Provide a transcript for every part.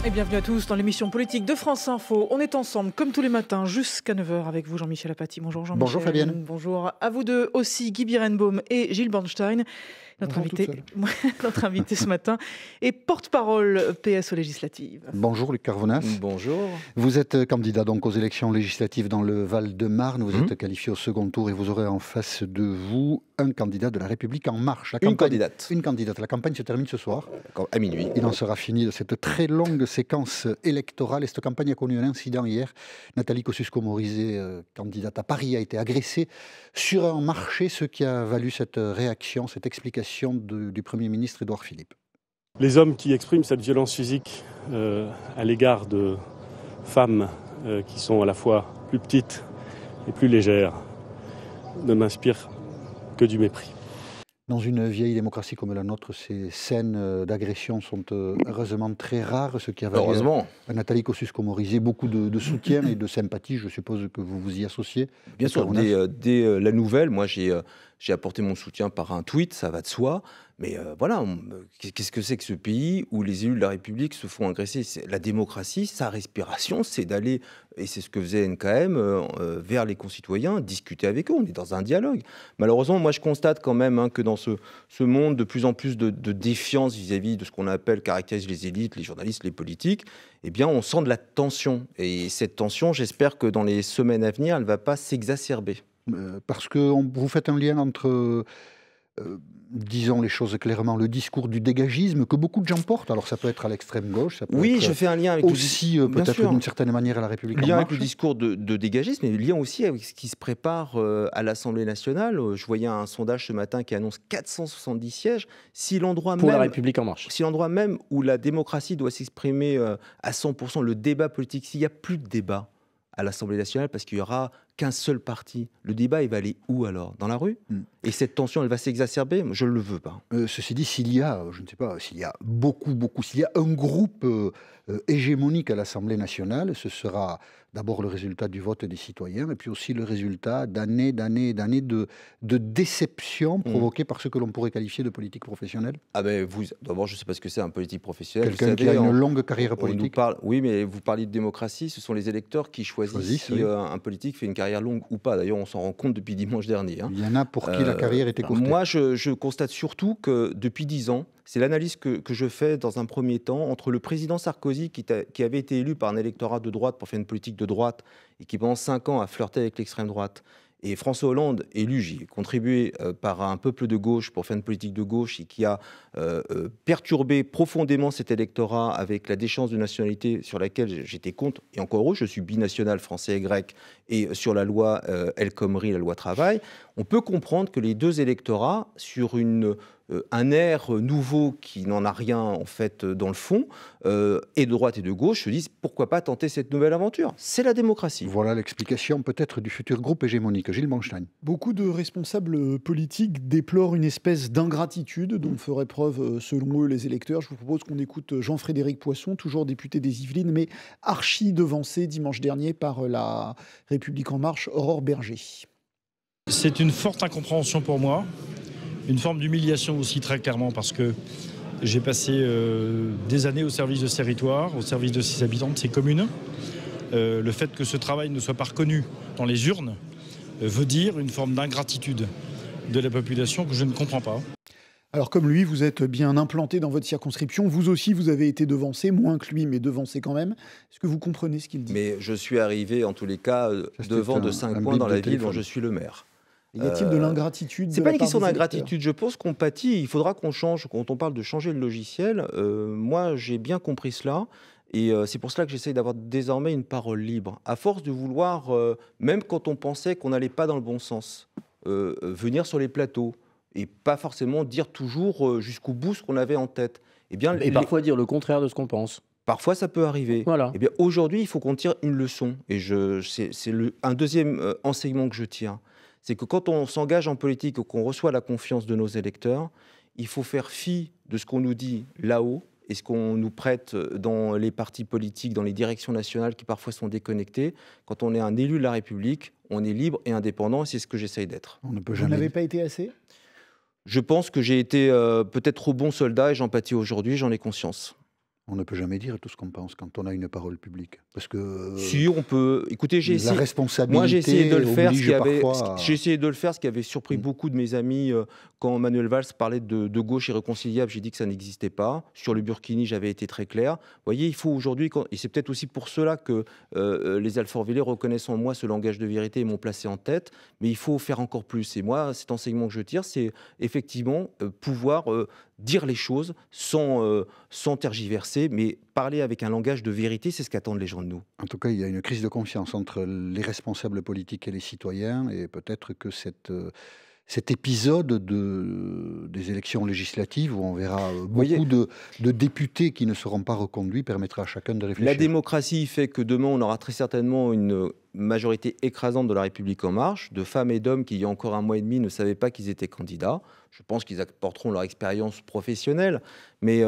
Et bienvenue à tous dans l'émission politique de France Info. On est ensemble, comme tous les matins, jusqu'à 9 h avec vous, Jean-Michel Apathy. Bonjour Jean-Michel. Bonjour Fabienne. Bonjour à vous deux aussi, Guy Birenbaum et Gilles Bornstein. Notre invité ce matin est porte-parole PS aux législatives. Bonjour Luc Carvonas. Bonjour. Vous êtes candidat donc aux élections législatives dans le Val-de-Marne. Vous êtes qualifié au second tour et vous aurez en face de vous un candidat de La République En Marche. Une candidate. Une candidate. La campagne se termine ce soir. À minuit. Il en sera fini de cette très longue séquence électorale. Et cette campagne a connu un incident hier. Nathalie Kosciusko-Morizet, candidate à Paris, a été agressée sur un marché, ce qui a valu cette réaction, cette explication du Premier ministre Édouard Philippe. Les hommes qui expriment cette violence physique à l'égard de femmes qui sont à la fois plus petites et plus légères ne m'inspirent que du mépris. Dans une vieille démocratie comme la nôtre, ces scènes d'agression sont heureusement très rares, ce qui a valu à Nathalie Kosciusko-Morizet beaucoup de soutien et de sympathie. Je suppose que vous vous y associez. Bien sûr, dès la nouvelle, moi j'ai apporté mon soutien par un tweet, ça va de soi. Mais voilà, qu'est-ce que c'est que ce pays où les élus de la République se font agresser? La démocratie, sa respiration, c'est d'aller, et c'est ce que faisait NKM, vers les concitoyens, discuter avec eux. On est dans un dialogue. Malheureusement, moi je constate quand même que dans ce monde de plus en plus de défiance vis-à-vis de ce qu'on appelle, caractérise les élites, les journalistes, les politiques, eh bien on sent de la tension. Et cette tension, j'espère que dans les semaines à venir, elle ne va pas s'exacerber. Parce que vous faites un lien entre... disons les choses clairement, le discours du dégagisme que beaucoup de gens portent. Alors ça peut être à l'extrême gauche, ça peut être je fais un lien avec aussi peut-être d'une certaine manière à la République En Marche. Lien avec le discours de dégagisme, mais lien aussi avec ce qui se prépare à l'Assemblée nationale. Je voyais un sondage ce matin qui annonce 470 sièges. Si l'endroit pour la République En Marche. Si l'endroit même où la démocratie doit s'exprimer à 100%, le débat politique, s'il n'y a plus de débat à l'Assemblée nationale parce qu'il n'y aura qu'un seul parti. Le débat, il va aller où alors? Dans la rue? Et cette tension, elle va s'exacerber? Je ne le veux pas. Ceci dit, s'il y a, je ne sais pas, s'il y a s'il y a un groupe hégémonique à l'Assemblée nationale, ce sera d'abord le résultat du vote des citoyens et puis aussi le résultat d'années de déception provoquées par ce que l'on pourrait qualifier de politique professionnelle. D'abord, je ne sais pas ce que c'est un politique professionnel. Quelqu'un qui a une longue carrière politique. Oui, mais vous parlez de démocratie, ce sont les électeurs qui choisissent si un politique fait une carrière longue ou pas. D'ailleurs, on s'en rend compte depuis dimanche dernier. Il y en a pour qui la carrière était courtée. Moi, je constate surtout que depuis 10 ans, c'est l'analyse que je fais dans un premier temps entre le président Sarkozy qui avait été élu par un électorat de droite pour faire une politique de droite et qui pendant 5 ans a flirté avec l'extrême droite, et François Hollande, élu, j'y ai contribué par un peuple de gauche pour faire une politique de gauche et qui a perturbé profondément cet électorat avec la déchéance de nationalité sur laquelle j'étais contre. Et encore heureux, je suis binational français et grec, et sur la loi El Khomri, la loi travail, on peut comprendre que les deux électorats, sur un air nouveau qui n'en a rien en fait dans le fond, et de droite et de gauche, se disent pourquoi pas tenter cette nouvelle aventure. C'est la démocratie. Voilà l'explication peut-être du futur groupe hégémonique. Gilles Bornstein. Beaucoup de responsables politiques déplorent une espèce d'ingratitude dont feraient preuve selon eux les électeurs. Je vous propose qu'on écoute Jean-Frédéric Poisson, toujours député des Yvelines, mais archi devancé dimanche dernier par la République En Marche, Aurore Berger. C'est une forte incompréhension pour moi. Une forme d'humiliation aussi très clairement parce que j'ai passé des années au service de ces territoires, au service de ces habitants, de ces communes. Le fait que ce travail ne soit pas reconnu dans les urnes veut dire une forme d'ingratitude de la population que je ne comprends pas. Alors comme lui, vous êtes bien implanté dans votre circonscription. Vous aussi, vous avez été devancé, moins que lui, mais devancé quand même. Est-ce que vous comprenez ce qu'il dit? Mais je suis arrivé, en tous les cas, devant de 5 points dans la ville dont je suis le maire. Y a-t-il de l'ingratitude? C'est pas une question d'ingratitude. Je pense qu'on pâtit. Il faudra qu'on change. Quand on parle de changer le logiciel, moi, j'ai bien compris cela. Et c'est pour cela que j'essaye d'avoir désormais une parole libre. À force de vouloir, même quand on pensait qu'on n'allait pas dans le bon sens, venir sur les plateaux et pas forcément dire toujours jusqu'au bout ce qu'on avait en tête. Et parfois dire le contraire de ce qu'on pense. Parfois, ça peut arriver. Voilà. Eh bien, aujourd'hui, il faut qu'on tire une leçon. Et c'est un deuxième enseignement que je tire. C'est que quand on s'engage en politique ou qu'on reçoit la confiance de nos électeurs, il faut faire fi de ce qu'on nous dit là-haut et ce qu'on nous prête dans les partis politiques, dans les directions nationales qui parfois sont déconnectées. Quand on est un élu de la République, on est libre et indépendant, et c'est ce que j'essaye d'être. Vous n'avez pas été assez? Je pense que j'ai été peut-être trop bon soldat et j'en pâtis aujourd'hui, j'en ai conscience. On ne peut jamais dire tout ce qu'on pense quand on a une parole publique. Parce que si on peut, écoutez, la responsabilité. Moi, j'ai essayé de le faire. Parfois... J'ai essayé de le faire, ce qui avait surpris beaucoup de mes amis quand Manuel Valls parlait de gauche irréconciliable. J'ai dit que ça n'existait pas. Sur le Burkini, j'avais été très clair. Vous voyez, il faut aujourd'hui, et c'est peut-être aussi pour cela que les Alfortvillais reconnaissent en moi ce langage de vérité et m'ont placé en tête. Mais il faut faire encore plus. Et moi, cet enseignement que je tire, c'est effectivement pouvoir dire les choses sans tergiverser, mais parler avec un langage de vérité, c'est ce qu'attendent les gens de nous. En tout cas, il y a une crise de confiance entre les responsables politiques et les citoyens, et peut-être que cet épisode des élections législatives, où on verra beaucoup de députés qui ne seront pas reconduits, permettra à chacun de réfléchir. La démocratie fait que demain, on aura très certainement une majorité écrasante de la République En Marche, de femmes et d'hommes qui, il y a encore un mois et demi, ne savaient pas qu'ils étaient candidats. Je pense qu'ils apporteront leur expérience professionnelle, mais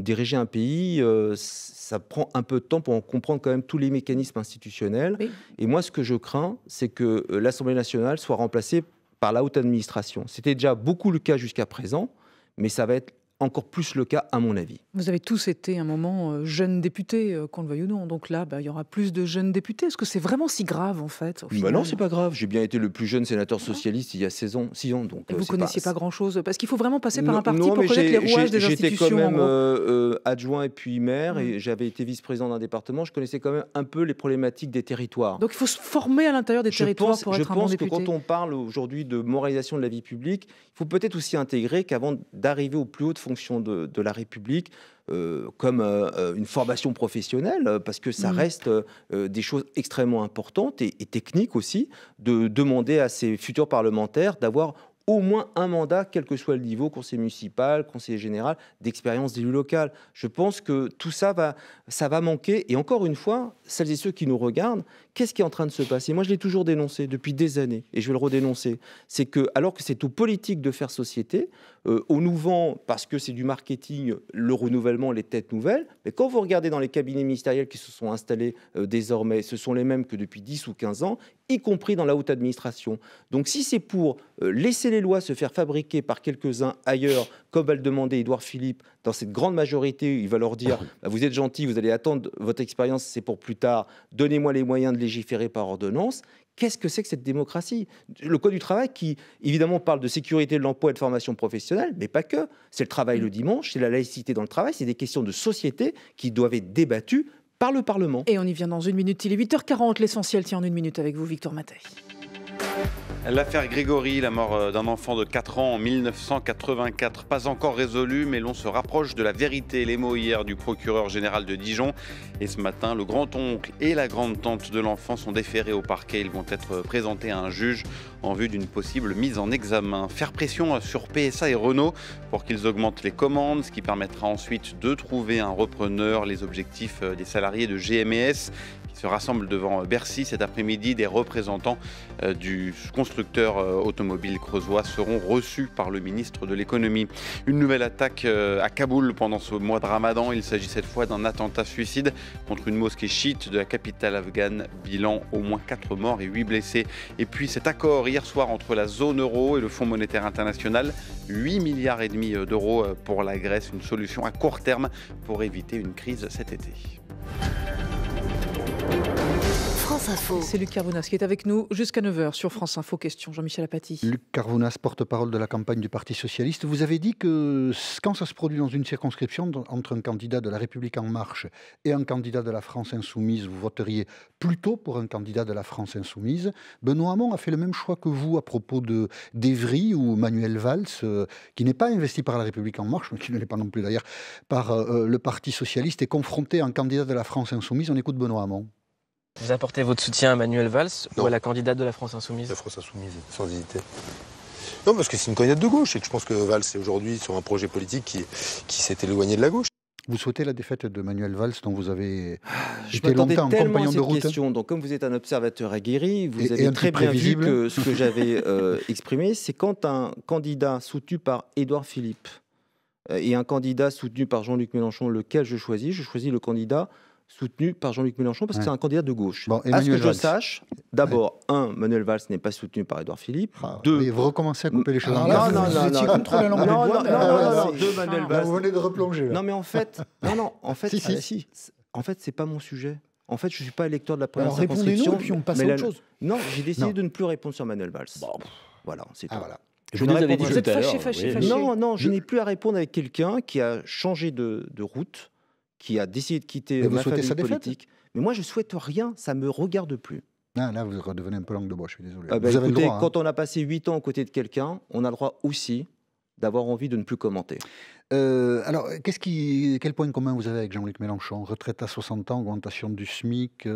diriger un pays, ça prend un peu de temps pour en comprendre quand même tous les mécanismes institutionnels. Oui. Et moi, ce que je crains, c'est que l'Assemblée nationale soit remplacée par la haute administration. C'était déjà beaucoup le cas jusqu'à présent, mais ça va être encore plus le cas, à mon avis. Vous avez tous été un moment jeunes députés, qu'on le veuille ou non. Donc là, il y aura plus de jeunes députés. Est-ce que c'est vraiment si grave, en fait, au final ? Non, c'est pas grave. J'ai bien été le plus jeune sénateur socialiste il y a 6 ans. Donc, et vous ne connaissiez pas grand-chose ? Parce qu'il faut vraiment passer par un parti pour connaître les rouages des institutions. J'étais quand même adjoint et puis maire, et j'avais été vice-président d'un département. Je connaissais quand même un peu les problématiques des territoires. Donc il faut se former à l'intérieur des territoires pour être un bon député. Je pense que quand on parle aujourd'hui de moralisation de la vie publique, il faut peut-être aussi intégrer qu'avant d'arriver aux plus hautes fonctions de la République, comme une formation professionnelle, parce que ça reste des choses extrêmement importantes et techniques aussi, de demander à ces futurs parlementaires d'avoir au moins un mandat, quel que soit le niveau, conseiller municipal, conseiller général, d'expérience d'élu local. Je pense que tout ça va manquer. Et encore une fois, celles et ceux qui nous regardent, qu'est-ce qui est en train de se passer ? Moi, je l'ai toujours dénoncé depuis des années, et je vais le redénoncer. C'est que, alors que c'est aux politiques de faire société, on nous vend, parce que c'est du marketing, le renouvellement, les têtes nouvelles. Mais quand vous regardez dans les cabinets ministériels qui se sont installés désormais, ce sont les mêmes que depuis 10 ou 15 ans, y compris dans la haute administration. Donc si c'est pour laisser les lois se faire fabriquer par quelques-uns ailleurs, comme va le demander Édouard Philippe, dans cette grande majorité, il va leur dire vous êtes gentils, vous allez attendre votre expérience, c'est pour plus tard, donnez-moi les moyens de légiférer par ordonnance. Qu'est-ce que c'est que cette démocratie ? Le Code du travail qui, évidemment, parle de sécurité de l'emploi et de formation professionnelle, mais pas que. C'est le travail le dimanche, c'est la laïcité dans le travail, c'est des questions de société qui doivent être débattues par le Parlement. Et on y vient dans une minute. Il est 8h40, l'essentiel tient en une minute avec vous, Victor Mattei. L'affaire Grégory, la mort d'un enfant de 4 ans en 1984, pas encore résolue, mais l'on se rapproche de la vérité. Les mots hier du procureur général de Dijon. Et ce matin, le grand-oncle et la grande-tante de l'enfant sont déférés au parquet. Ils vont être présentés à un juge en vue d'une possible mise en examen. Faire pression sur PSA et Renault pour qu'ils augmentent les commandes, ce qui permettra ensuite de trouver un repreneur. Les objectifs des salariés de GMS se rassemblent devant Bercy cet après-midi. Des représentants du constructeur automobile creusois seront reçus par le ministre de l'économie. Une nouvelle attaque à Kaboul pendant ce mois de Ramadan. Il s'agit cette fois d'un attentat suicide contre une mosquée chiite de la capitale afghane. Bilan, au moins 4 morts et 8 blessés. Et puis cet accord hier soir entre la zone euro et le Fonds monétaire international. 8,5 milliards d'euros pour la Grèce. Une solution à court terme pour éviter une crise cet été. France Info. C'est Luc Carvounas qui est avec nous jusqu'à 9h sur France Info. Question Jean-Michel Apathy. Luc Carvounas, porte-parole de la campagne du Parti Socialiste. Vous avez dit que quand ça se produit dans une circonscription entre un candidat de la République En Marche et un candidat de la France Insoumise, vous voteriez plutôt pour un candidat de la France Insoumise. Benoît Hamon a fait le même choix que vous à propos d'Evry ou Manuel Valls, qui n'est pas investi par la République En Marche, mais qui ne l'est pas non plus d'ailleurs par le Parti Socialiste, est confronté à un candidat de la France Insoumise. On écoute Benoît Hamon. Vous apportez votre soutien à Manuel Valls ou à la candidate de la France Insoumise ? La France Insoumise, sans hésiter. Non, parce que c'est une candidate de gauche et que je pense que Valls est aujourd'hui sur un projet politique qui s'est éloigné de la gauche. Vous souhaitez la défaite de Manuel Valls, dont vous avez été longtemps compagnon de route. Donc, comme vous êtes un observateur aguerri, vous avez très bien vu que ce que j'avais exprimé, c'est quand un candidat soutenu par Édouard Philippe et un candidat soutenu par Jean-Luc Mélenchon, lequel je choisis le candidat soutenu par Jean-Luc Mélenchon parce que c'est un candidat de gauche. Bon, à ce que je sache, d'abord, Manuel Valls n'est pas soutenu par Édouard Philippe. Deux, vous recommencez à couper les choses en non, deux, Manuel Valls. Vous venez de replonger. Là. Non, mais en fait, en fait, c'est pas mon sujet. En fait, je suis pas électeur de la première circonscription. Répondez-nous et puis on passe à autre chose. Non, j'ai décidé de ne plus répondre sur Manuel Valls. Voilà, c'est tout. Voilà. Je vous avais dit tout à l'heure. Fâché. Non, je n'ai plus à répondre avec quelqu'un qui a changé de route, qui a décidé de quitter ma famille politique. Mais moi, je souhaite rien, ça me regarde plus. Ah, là, vous redevenez un peu langue de bois, je suis désolé. Vous avez le droit, quand on a passé 8 ans aux côtés de quelqu'un, on a le droit aussi d'avoir envie de ne plus commenter. Alors, quel point commun vous avez avec Jean-Luc Mélenchon? Retraite à 60 ans, augmentation du SMIC,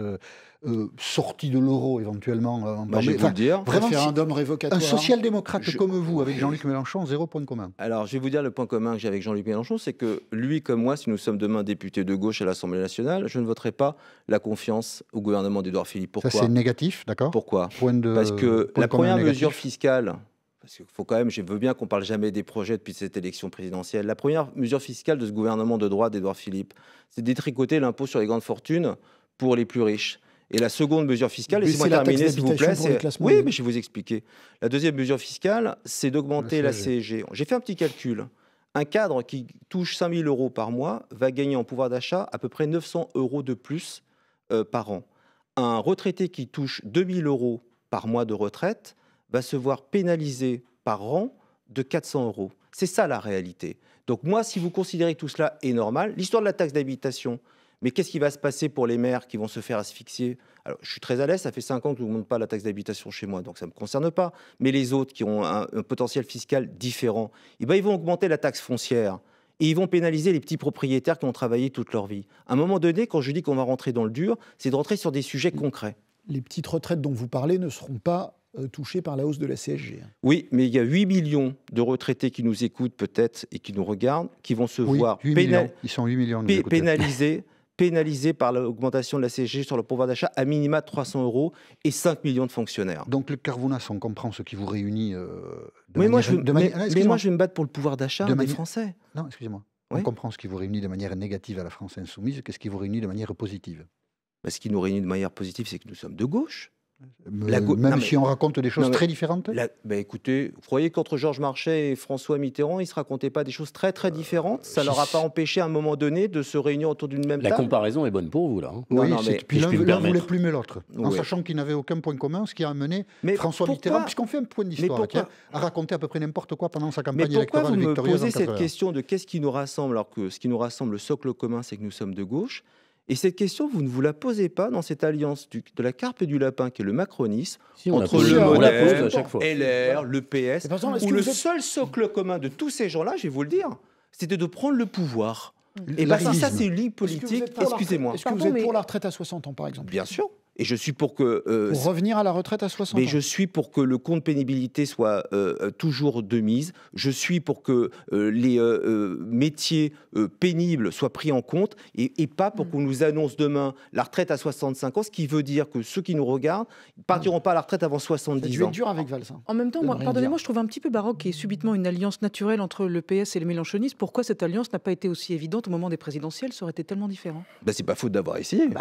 sortie de l'euro éventuellement. Je vais vous le dire. Référendum révocatoire. Un social-démocrate comme vous, avec Jean-Luc Mélenchon, 0 point commun. Alors, je vais vous dire le point commun que j'ai avec Jean-Luc Mélenchon, c'est que lui comme moi, si nous sommes demain députés de gauche à l'Assemblée nationale, je ne voterai pas la confiance au gouvernement d'Édouard Philippe. Pourquoi? Ça, c'est négatif, d'accord. Pourquoi? Parce que la première mesure fiscale... Parce qu'il faut quand même, je veux bien qu'on parle jamais des projets depuis cette élection présidentielle. La première mesure fiscale de ce gouvernement de droite d'Édouard Philippe, c'est de détricoter l'impôt sur les grandes fortunes pour les plus riches. Et la seconde mesure fiscale, laissez-moi terminer s'il vous plaît, oui, mais je vais vous expliquer. La deuxième mesure fiscale, c'est d'augmenter la CSG. J'ai fait un petit calcul. Un cadre qui touche 5 000 € par mois va gagner en pouvoir d'achat à peu près 900 € de plus par an. Un retraité qui touche 2 000 € par mois de retraite va se voir pénalisé par an de 400 €. C'est ça la réalité. Donc moi, si vous considérez que tout cela est normal, l'histoire de la taxe d'habitation, mais qu'est-ce qui va se passer pour les maires qui vont se faire asphyxier? Alors, je suis très à l'aise, ça fait 5 ans que je ne monte pas la taxe d'habitation chez moi, donc ça ne me concerne pas. Mais les autres qui ont un potentiel fiscal différent, ils vont augmenter la taxe foncière et ils vont pénaliser les petits propriétaires qui ont travaillé toute leur vie. À un moment donné, quand je dis qu'on va rentrer dans le dur, c'est de rentrer sur des sujets concrets. Les petites retraites dont vous parlez ne seront pas touchés par la hausse de la CSG. Oui, mais il y a 8 millions de retraités qui nous écoutent peut-être et qui nous regardent, qui vont se voir ils sont 8 millions pénalisés par l'augmentation de la CSG sur le pouvoir d'achat à minima 300 € et 5 millions de fonctionnaires. Donc le Carvounas, on comprend ce qui vous réunit moi, je vais me battre pour le pouvoir d'achat des Français. Non, excusez-moi. On comprend ce qui vous réunit de manière négative à la France insoumise. Qu'est-ce qui vous réunit de manière positive? Ce qui nous réunit de manière positive, c'est que nous sommes de gauche. Si on raconte des choses très différentes. Écoutez, vous croyez qu'entre Georges Marchais et François Mitterrand, ils ne se racontaient pas des choses très très différentes? Ça ne leur a pas empêché à un moment donné de se réunir autour d'une même table? La comparaison est bonne pour vous, là. Puis l'un voulait plumer l'autre, en sachant qu'ils n'avaient aucun point commun, ce qui a amené François Mitterrand, puisqu'on fait un point d'histoire, à raconter à peu près n'importe quoi pendant sa campagne électorale victorieuse. Pourquoi vous me posez cette question de qu'est-ce qui nous rassemble, alors que ce qui nous rassemble, le socle commun, c'est que nous sommes de gauche? Et cette question, vous ne vous la posez pas dans cette alliance de la carpe et du lapin qui est le macronisme, entre le MoDem, LR, le PS, où le seul socle commun de tous ces gens-là, je vais vous le dire, c'était de prendre le pouvoir. Et si ça c'est une ligne politique, excusez-moi. Est-ce que vous êtes pour la retraite à 60 ans, par exemple? Bien sûr. Et je suis pour que... pour revenir à la retraite à 60 ans. Mais je suis pour que le compte pénibilité soit toujours de mise. Je suis pour que les métiers pénibles soient pris en compte et pas pour qu'on nous annonce demain la retraite à 65 ans, ce qui veut dire que ceux qui nous regardent ne partiront pas à la retraite avant 70 ans. C'est dur avec Valls. En même temps, pardonnez-moi, je trouve un petit peu baroque qu'il y ait subitement une alliance naturelle entre le PS et les mélenchonistes. Pourquoi cette alliance n'a pas été aussi évidente au moment des présidentielles? Ça aurait été tellement différent. C'est pas faute d'avoir essayé. Je peux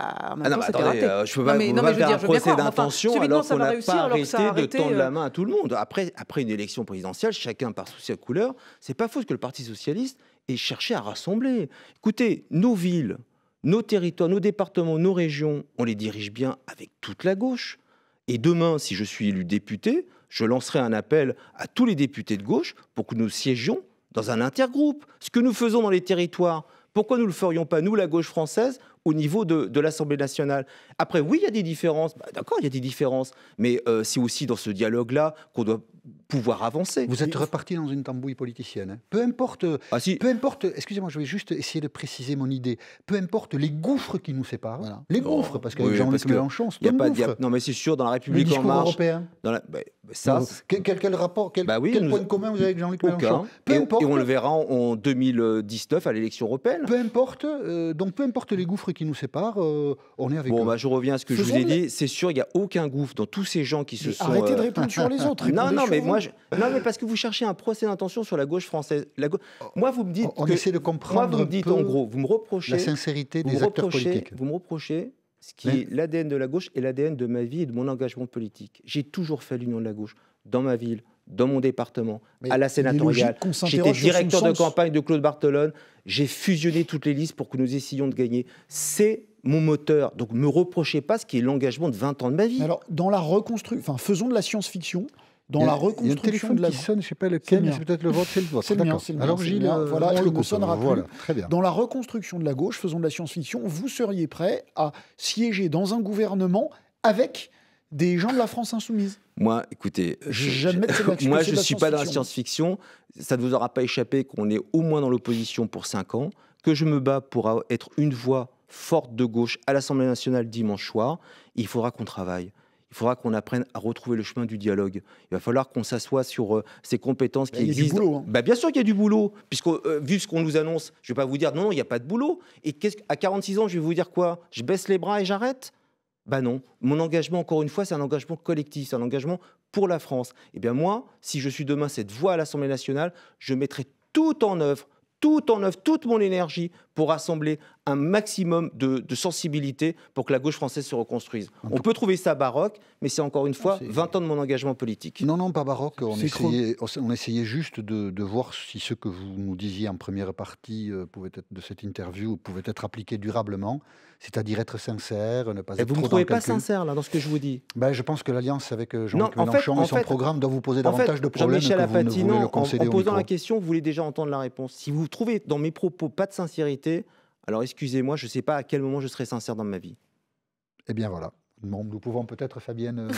pas... je veux dire, un procès d'intention alors qu'on n'a pas arrêté de tendre la main à tout le monde. Après une élection présidentielle, chacun par souci à couleur, c'est pas faux que le Parti socialiste ait cherché à rassembler. Écoutez, nos villes, nos territoires, nos départements, nos régions, on les dirige bien avec toute la gauche. Et demain, si je suis élu député, je lancerai un appel à tous les députés de gauche pour que nous siégions dans un intergroupe. Ce que nous faisons dans les territoires, pourquoi nous ne le ferions pas, nous, la gauche française, au niveau de l'Assemblée nationale? Après, oui, il y a des différences. D'accord, il y a des différences. Mais c'est aussi dans ce dialogue-là qu'on doit pouvoir avancer. Vous êtes reparti dans une tambouille politicienne. Hein. Peu importe, excusez-moi, je vais juste essayer de préciser mon idée. Peu importe les gouffres qui nous séparent. Voilà. Les gouffres, parce qu'avec Jean-Luc Mélenchon, c'est un gouffre. Non, mais c'est sûr, dans la République En Marche... européen. Quel rapport, quel point commun vous avez avec Jean-Luc Mélenchon? Et on le verra en 2019 à l'élection européenne. Peu importe les gouffres gouffre qui nous sépare, on est avec eux. Bon, je reviens à ce que je vous ai dit. C'est sûr, il n'y a aucun gouffre dans tous ces gens qui se sont... Arrêtez de répondre sur les autres. Non, mais parce que vous cherchez un procès d'intention sur la gauche française. Moi, vous me dites on essaie de comprendre. Moi, vous me dites en gros, vous me reprochez... La sincérité des acteurs politiques. Vous me reprochez ce qui est l'ADN de la gauche et l'ADN de ma vie et de mon engagement politique. J'ai toujours fait l'union de la gauche dans ma ville, dans mon département, à la sénatoriale. J'étais directeur de campagne de Claude Barthelone. J'ai fusionné toutes les listes pour que nous essayions de gagner. C'est mon moteur. Donc, ne me reprochez pas ce qui est l'engagement de 20 ans de ma vie. Alors, dans la reconstruction... faisons de la science-fiction. Dans la reconstruction de la... qui sonne, je ne sais pas lequel, mais c'est peut-être le vôtre, c'est le vôtre. C'est le mien. Alors Gilles, voilà, on le ne sonnera plus. Voilà, très bien. Dans la reconstruction de la gauche, faisons de la science-fiction, vous seriez prêt à siéger dans un gouvernement avec des gens de la France insoumise? Moi, écoutez, moi je ne suis pas dans la science-fiction. Ça ne vous aura pas échappé qu'on est au moins dans l'opposition pour 5 ans, que je me bats pour être une voix forte de gauche à l'Assemblée nationale dimanche soir. Il faudra qu'on travaille. Il faudra qu'on apprenne à retrouver le chemin du dialogue. Il va falloir qu'on s'assoie sur ces compétences qui existent. Il y a du boulot. Bien sûr qu'il y a du boulot, puisque vu ce qu'on nous annonce, je ne vais pas vous dire non, il n'y a pas de boulot. Et à 46 ans, je vais vous dire quoi? Je baisse les bras et j'arrête? Non. Mon engagement, encore une fois, c'est un engagement collectif, c'est un engagement pour la France. Et bien moi, si je suis demain cette voix à l'Assemblée nationale, je mettrai tout en œuvre, toute mon énergie pour rassembler un maximum de sensibilité pour que la gauche française se reconstruise. On peut trouver ça baroque, mais c'est encore une fois 20 ans de mon engagement politique. Non, pas baroque. On essayait juste de voir si ce que vous nous disiez en première partie de cette interview pouvait être appliqué durablement, c'est-à-dire être sincère, ne pas être trop dans le calcul. Vous ne me trouvez pas sincère là, dans ce que je vous dis? Je pense que l'alliance avec Jean-Luc Mélenchon et son programme doit vous poser davantage de problèmes que vous ne voulez le concéder au micro. En posant la question, vous voulez déjà entendre la réponse. Si vous trouvez dans mes propos pas de sincérité, alors excusez-moi, je ne sais pas à quel moment je serai sincère dans ma vie. Eh bien voilà. Bon, nous pouvons peut-être, Fabienne,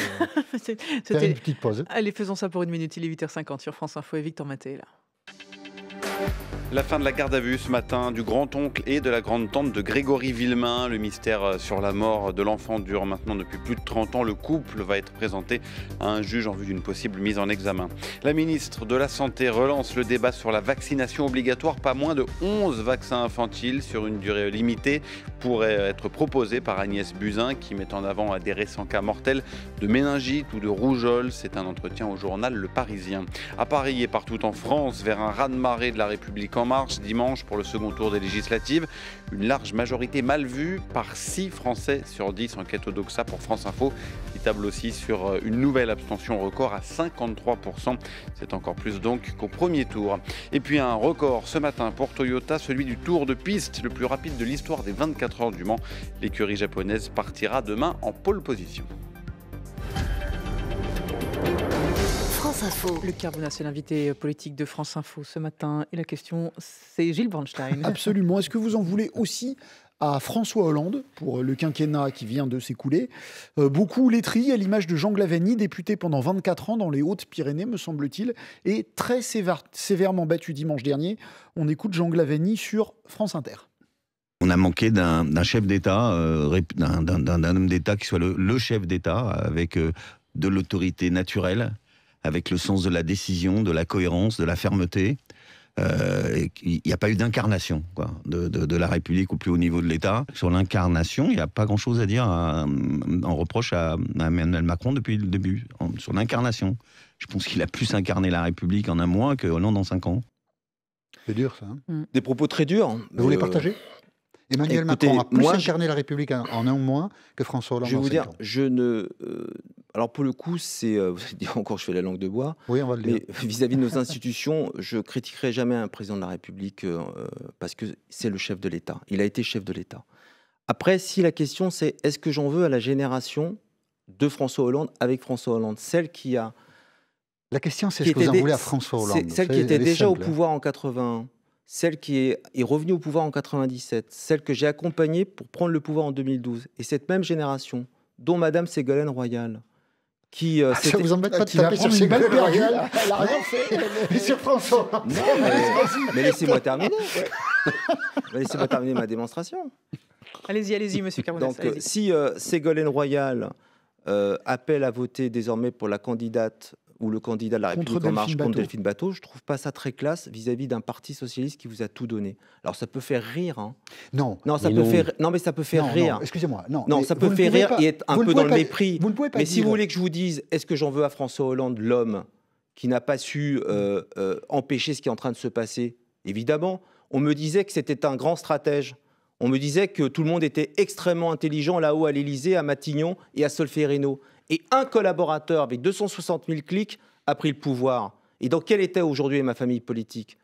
faire une petite pause. Allez, faisons ça pour 1 minute. Il est 8h50 sur France Info et Victor Maté est là. La fin de la garde à vue ce matin du grand-oncle et de la grande-tante de Grégory Villemain. Le mystère sur la mort de l'enfant dure maintenant depuis plus de 30 ans. Le couple va être présenté à un juge en vue d'une possible mise en examen. La ministre de la Santé relance le débat sur la vaccination obligatoire. Pas moins de 11 vaccins infantiles sur une durée limitée pourraient être proposés par Agnès Buzyn, qui met en avant des récents cas mortels de méningite ou de rougeole. C'est un entretien au journal Le Parisien. À Paris et partout en France, vers un raz-de-marée de la République En Marche dimanche pour le second tour des législatives. Une large majorité mal vue par 6 Français sur 10, enquête Odoxa pour France Info, qui table aussi sur une nouvelle abstention record à 53%. C'est encore plus donc qu'au premier tour. Et puis un record ce matin pour Toyota, celui du tour de piste le plus rapide de l'histoire des 24 heures du Mans. L'écurie japonaise partira demain en pole position. France Info. Luc Carbonat, c'est l'invité politique de France Info ce matin. Et la question, c'est Gilles Bernstein. Absolument. Est-ce que vous en voulez aussi à François Hollande pour le quinquennat qui vient de s'écouler? Beaucoup l'étrient, à l'image de Jean Glavany, député pendant 24 ans dans les Hautes-Pyrénées, me semble-t-il, et très sévèrement battu dimanche dernier. On écoute Jean Glavany sur France Inter. On a manqué d'un chef d'État, d'un homme d'État qui soit le chef d'État, avec de l'autorité naturelle, avec le sens de la décision, de la cohérence, de la fermeté. Il n'y a pas eu d'incarnation de la République au plus haut niveau de l'État. Sur l'incarnation, il n'y a pas grand-chose à dire en reproche à Emmanuel Macron depuis le début. Sur l'incarnation, je pense qu'il a plus incarné la République en un mois que Hollande en 5 ans. C'est dur, ça. Des propos très durs. Vous les partagez? Emmanuel Macron a plus incarné la République en un mois que François Hollande. Je vais vous dire, alors pour le coup, c'est encore je fais la langue de bois. Oui, on va le dire. Mais vis-à-vis de nos institutions, je critiquerai jamais un président de la République parce que c'est le chef de l'État. Il a été chef de l'État. Après, si la question c'est est-ce que j'en veux à la génération de François Hollande avec François Hollande, celle qui a. La question c'est est-ce que vous en voulez à François Hollande? Celle qui était déjà au pouvoir en 81. Celle qui est revenue au pouvoir en 97, celle que j'ai accompagnée pour prendre le pouvoir en 2012, et cette même génération, dont Madame Ségolène Royal, qui... ça vous embête pas de taper sur Ségolène Royal? Elle a rien fait. Mais sur François. Non, mais laissez-moi terminer. Laissez-moi terminer ma démonstration. Allez-y, monsieur Carbonat. Donc, si Ségolène Royal appelle à voter désormais pour la candidate ou le candidat de la République en marche contre Delphine Batho, je trouve pas ça très classe vis-à-vis d'un parti socialiste qui vous a tout donné. Alors ça peut faire rire, hein. Non, ça peut faire. Non, mais ça peut faire rire. Excusez-moi, non, ça peut faire rire et être un peu dans le mépris. Mais si vous voulez que je vous dise, est-ce que j'en veux à François Hollande, l'homme qui n'a pas su empêcher ce qui est en train de se passer? Évidemment, on me disait que c'était un grand stratège. On me disait que tout le monde était extrêmement intelligent là-haut à l'Élysée, à Matignon et à Solferino. Et un collaborateur avec 260 000 clics a pris le pouvoir. Et dans quel état aujourd'hui est ma famille politique?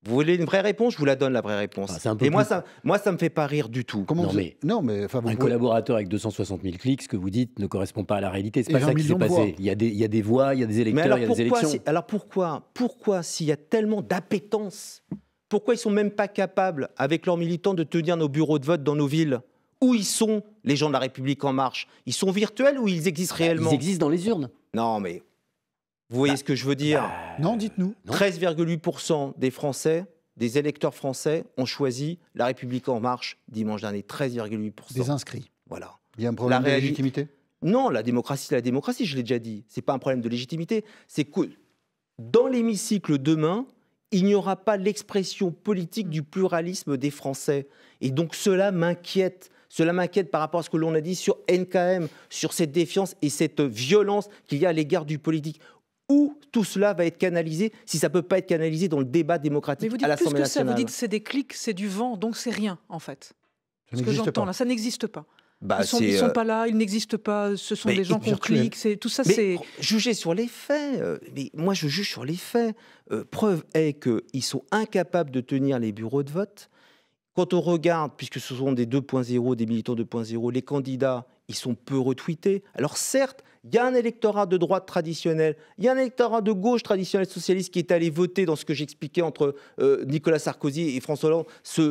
Vous voulez une vraie réponse? Je vous la donne, la vraie réponse. Et moi, ça me fait pas rire du tout. Un collaborateur avec 260 000 clics, ce que vous dites ne correspond pas à la réalité. C'est pas ça qui s'est passé. Il y a des voix, il y a des électeurs, il y a des élections. Alors pourquoi s'il y a tellement d'appétence, pourquoi ils sont même pas capables, avec leurs militants, de tenir nos bureaux de vote dans nos villes? Où ils sont, les gens de la République En Marche? Ils sont virtuels ou ils existent réellement? Ils existent dans les urnes. Non, mais vous voyez ce que je veux dire? Non, dites-nous. 13,8% des Français, des électeurs français, ont choisi la République En Marche dimanche dernier. 13,8%. Des inscrits. Voilà. Il y a un problème de légitimité? Non, la démocratie, c'est la démocratie, je l'ai déjà dit. C'est pas un problème de légitimité. C'est que dans l'hémicycle demain, il n'y aura pas l'expression politique du pluralisme des Français. Et donc cela m'inquiète. Cela m'inquiète par rapport à ce que l'on a dit sur NKM, sur cette défiance et cette violence qu'il y a à l'égard du politique. Où tout cela va être canalisé, si ça ne peut pas être canalisé dans le débat démocratique à l'Assemblée nationale. Vous dites que c'est des clics, c'est du vent, donc c'est rien, en fait. Ce que j'entends là, ça n'existe pas. Ils ne sont pas là, ils n'existent pas, ce sont des gens qu'on clique, tout ça c'est... Juger sur les faits, mais moi je juge sur les faits. Preuve est qu'ils sont incapables de tenir les bureaux de vote. Quand on regarde, puisque ce sont des 2.0, des militants 2.0, les candidats, ils sont peu retweetés. Alors certes, il y a un électorat de droite traditionnel, il y a un électorat de gauche traditionnel socialiste qui est allé voter dans ce que j'expliquais entre Nicolas Sarkozy et François Hollande.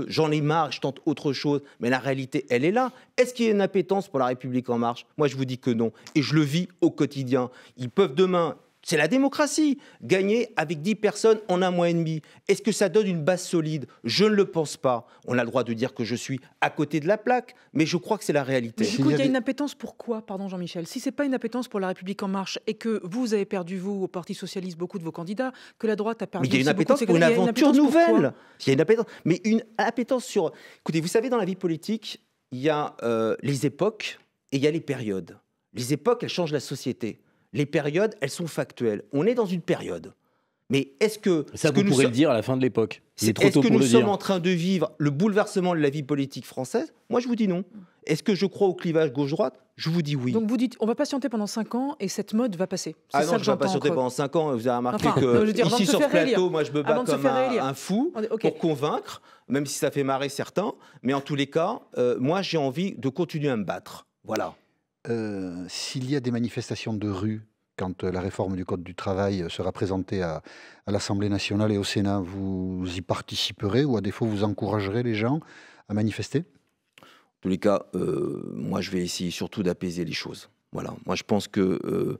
J'en ai marre, je tente autre chose. Mais la réalité, elle est là. Est-ce qu'il y a une appétence pour la République En Marche? Moi, je vous dis que non. Et je le vis au quotidien. Ils peuvent demain... C'est la démocratie. Gagner avec 10 personnes en un mois et demi. Est-ce que ça donne une base solide? Je ne le pense pas. On a le droit de dire que je suis à côté de la plaque, mais je crois que c'est la réalité. Mais du coup, il y a une appétence pour quoi, pardon Jean-Michel? Si ce n'est pas une appétence pour la République En Marche et que vous avez perdu, vous, au Parti Socialiste, beaucoup de vos candidats, que la droite a perdu... Mais il y a une appétence pour une aventure nouvelle. Il y a une appétence. Mais une appétence sur... Écoutez, vous savez, dans la vie politique, il y a les époques et il y a les périodes. Les époques, elles changent la société. Les périodes, elles sont factuelles. On est dans une période. Mais est-ce que... Ça, vous pourrez le dire à la fin de l'époque. Est-ce que nous sommes en train de vivre le bouleversement de la vie politique française? Moi, je vous dis non. Est-ce que je crois au clivage gauche-droite? Je vous dis oui. Donc vous dites, on va patienter pendant 5 ans et cette mode va passer. Ah non, je ne vais pas patienter pendant 5 ans. Vous avez remarqué que ici, sur ce plateau, moi, je me bats comme un fou pour convaincre, même si ça fait marrer certains. Mais en tous les cas, moi, j'ai envie de continuer à me battre. Voilà. S'il y a des manifestations de rue, quand la réforme du Code du travail sera présentée à l'Assemblée nationale et au Sénat, vous y participerez ou à défaut vous encouragerez les gens à manifester? En tous les cas, moi je vais essayer surtout d'apaiser les choses. Voilà. Moi je pense que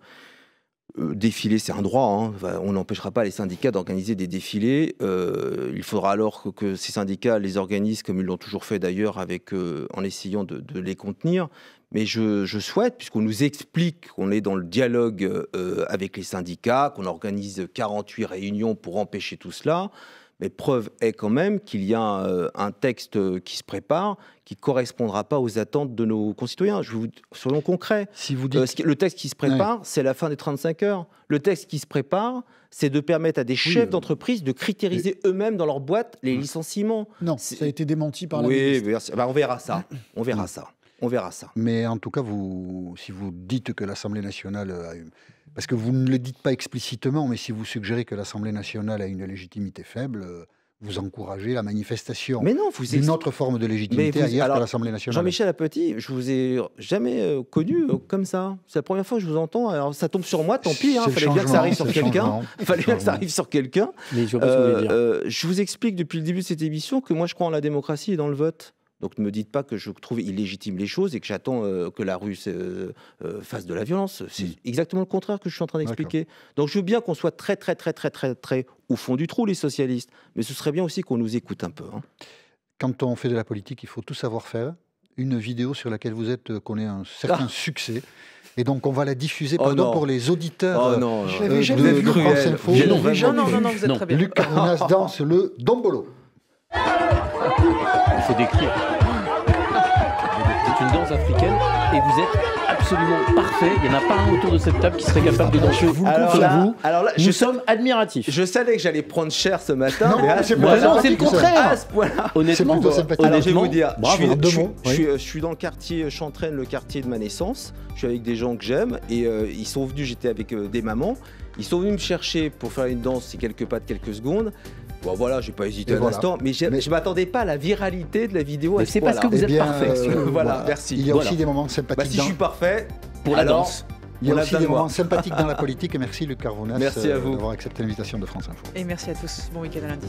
défiler, c'est un droit. Hein. On n'empêchera pas les syndicats d'organiser des défilés. Il faudra alors que ces syndicats les organisent comme ils l'ont toujours fait d'ailleurs, en essayant de les contenir. Mais je souhaite, puisqu'on nous explique qu'on est dans le dialogue avec les syndicats, qu'on organise 48 réunions pour empêcher tout cela, mais preuve est quand même qu'il y a un texte qui se prépare qui ne correspondra pas aux attentes de nos concitoyens. Soyons concrets. Si vous dites... le texte qui se prépare, c'est la fin des 35 heures. Le texte qui se prépare, c'est de permettre à des chefs d'entreprise de critériser eux-mêmes dans leur boîte les licenciements. Non, ça a été démenti par la ministre. On verra ça. On verra ça. On verra ça. Mais en tout cas, si vous dites que l'Assemblée nationale a une... Parce que vous ne le dites pas explicitement, mais si vous suggérez que l'Assemblée nationale a une légitimité faible, vous encouragez la manifestation d'une autre forme de légitimité ailleurs qu'à l'Assemblée nationale. Jean-Michel Apathy, je vous ai jamais connu comme ça. C'est la première fois que je vous entends. Alors ça tombe sur moi, tant pis. Il fallait bien que ça arrive sur quelqu'un. Il fallait bien que ça arrive sur quelqu'un. Je vous explique depuis le début de cette émission que moi je crois en la démocratie et dans le vote. Donc ne me dites pas que je trouve illégitime les choses et que j'attends que la rue fasse de la violence. C'est exactement le contraire que je suis en train d'expliquer. Donc je veux bien qu'on soit très au fond du trou, les socialistes. Mais ce serait bien aussi qu'on nous écoute un peu. Hein. Quand on fait de la politique, il faut tout savoir faire. une vidéo sur laquelle vous connaît un certain succès. Et donc, on va la diffuser pour les auditeurs de France Info. Non, vous êtes très bien. Luc Carvounas danse le Dombolo. Il faut décrire. C'est une danse africaine et vous êtes absolument parfait. Il n'y en a pas un autour de cette table qui serait capable de danser comme vous. Alors là, nous sommes admiratifs. Je savais que j'allais prendre cher ce matin. Non, mais c'est le contraire. À ce point-là. Honnêtement, alors, je vais vous dire, je suis dans le quartier Chantraine, le quartier de ma naissance. Je suis avec des gens que j'aime et ils sont venus, j'étais avec des mamans. Ils sont venus me chercher pour faire une danse, quelques pas de quelques secondes. Bon voilà, j'ai pas hésité un instant, mais je m'attendais pas à la viralité de la vidéo. Mais c'est parce que vous êtes parfait. Voilà, merci. Il y a aussi des moments sympathiques. Si je suis parfait, pour la danse. Il y a aussi des moments sympathiques dans la politique. Et merci Luc Carvounas d'avoir accepté l'invitation de France Info. Et merci à tous. Bon week-end à lundi.